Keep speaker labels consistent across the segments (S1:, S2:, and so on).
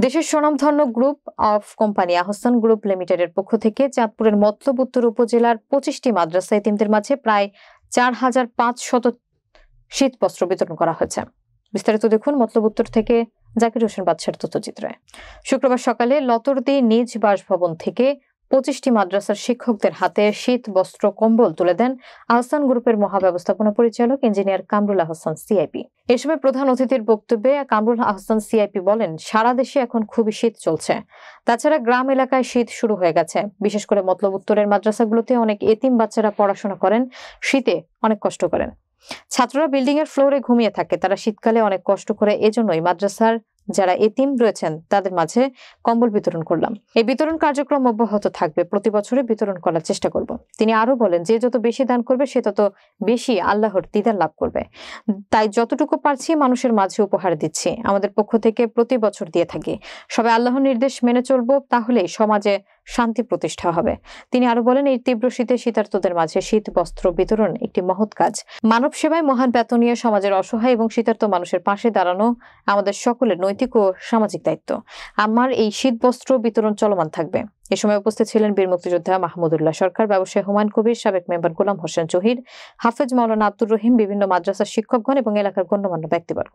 S1: দেশের স্বনামধন্য group of company Ahsan group লিমিটেডের পক্ষ থেকে চাঁদপুরের মতলব উত্তর উপজেলার 25টি মাদ্রাসা এতিমদের মাঝে প্রায় 4,500 শীত বস্ত্র বিতরণ করা হয়েছে। বিস্তারিত দেখুন মতলব উত্তর থেকে জাকির হোসেন বাদশার তথ্যচিত্রে। শুক্রবার সকালে লতরদি নিজ বাসভবন থেকে 25টি মাদ্রাসার শিক্ষকদের হাতে শীত বস্ত্র কম্বল তুলে দেন আহসান গ্রুপের মহাব্যবস্থাপনা পরিচালক ইঞ্জিনিয়ার কামরুল আহসান সিআইপি। এ সময় প্রধান অতিথির বক্তব্যে কামরুল আহসান সিআইপি বলেন, সারা দেশে এখন খুবই শীত চলছে। তাছাড়া গ্রাম এলাকায় শীত শুরু হয়ে গেছে। বিশেষ করে মতলব উত্তরের মাদ্রাসাগুলোতে অনেক এতিম বাচ্চারা পড়াশোনা করেন, শীতে অনেক কষ্ট করেন। ছাত্ররা বিল্ডিং এর ফ্লোরে ঘুমিয়ে থাকে, তারা শীতকালে অনেক কষ্ট করে। এজন্যই মাদ্রাসার যারা এতিম রয়েছেন তাদের মাঝে কম্বল বিতরণ করলাম। এই বিতরণ কার্যক্রম অব্যাহত থাকবে, প্রতি বছরে বিতরণ করার চেষ্টা করব। তিনি আরো বলেন, যে যত বেশি দান করবে সে তত বেশি আল্লাহর দিদার লাভ করবে। তাই যতটুকু পারছি মানুষের মাঝে উপহার দিচ্ছি। আমাদের পক্ষ থেকে প্রতি বছর দিয়ে থাকি। সবাই আল্লাহর নির্দেশ মেনে চলবো, তাহলেই সমাজে শান্তি প্রতিষ্ঠা হবে। তিনি আরো বলেন, এই তীব্র শীতে শীতার্তদের মাঝে শীত বস্ত্র বিতরণ একটি মহৎ কাজ। মানব সেবায় মহান বেতনীয় সমাজের অসহায় এবং শীতার্ত মানুষের পাশে দাঁড়ানো আমাদের সকলের নৈতিক ও সামাজিক দায়িত্ব। আমার এই শীত বস্ত্র বিতরণ চলমান থাকবে। এ সময় উপস্থিত ছিলেন বীর মুক্তিযোদ্ধা মাহমুদুল্লাহ সরকার, ব্যবসায়ী হুমায়ুন কবির, সাবেক মেম্বার গোলাম হোসেন জহির, হাফেজ মাওলানা আব্দুর রহিম, বিভিন্ন মাদ্রাসার শিক্ষকগণ এবং এলাকার গণ্যমান্য ব্যক্তিবর্গ।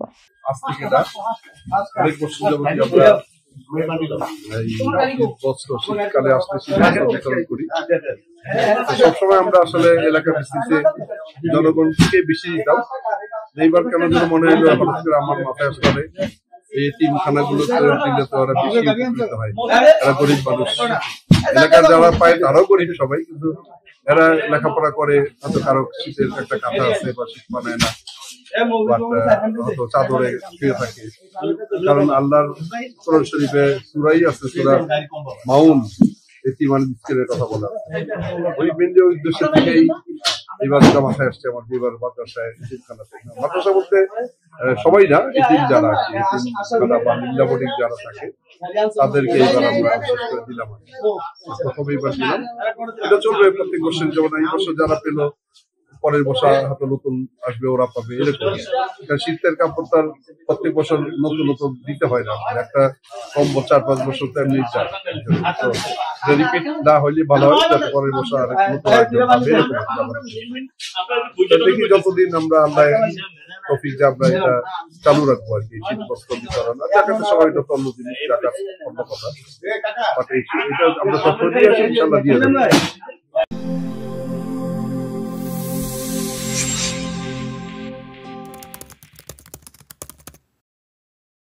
S2: সবসময় আমরা আসলে এলাকা ভিত্তিতে জনগণ থেকে বেশি দিতাম। এইবার কেন যেন মনে হলো হঠাৎ করে আমার মাথায় আসলে এই এতিমখানাগুলো দিলে তো ওরা বেশি উপকৃত হয়। এরা গরিব মানুষ, এলাকার যারা পায় তারাও গরিব সবাই, কিন্তু এরা লেখাপড়া করে, হয়তো কারো শীতের একটা কাঁথা আছে বা শীত মানায় না, হয়তো চাদরে শুয়ে থাকে। কারণ আল্লাহর কোরআন শরীফে সূরাই আছে, সূরা মাউন, এতিমান মিসকিনের কথা বলা। ওই মেন উদ্দেশ্য থেকেই এবার যেটা মাথায় আসছে আমার, এবার মাদ্রাসায় এতিমখানা থেকে, মাদ্রাসা বলতে সবাই না, এতিম যারা এতিমখানা বা নিম্নাবণিক যারা থাকে তাদেরকে এবার আমরা বিশেষ করে দিলাম। প্রথমে এবার দিলাম, এটা চলবে প্রত্যেক বছর। যেমন এই বছর যারা পেল, পরের বছর হয়তো নতুন আসবে, ওরা পাবে, এরকম। শীতের কাপড়টার প্রত্যেক বছর নতুন নতুন দিতে হয় না, একটা কম 4-5 বছর তো এমনি যায়। রিপিট না হইলে ভালো হয়, যাতে পরের বছর আরেক নতুন আসবে, দেখি যতদিন আমরা আল্লাহ তৌফিক যে আমরা এটা চালু রাখবো আর কি, শীত বস্ত্র বিতরণ। টাকাটা সবাই তো অন্য জিনিস, টাকার অন্য কথা, বাট এটা আমরা সব ইনশাল্লাহ দিয়ে দেবো।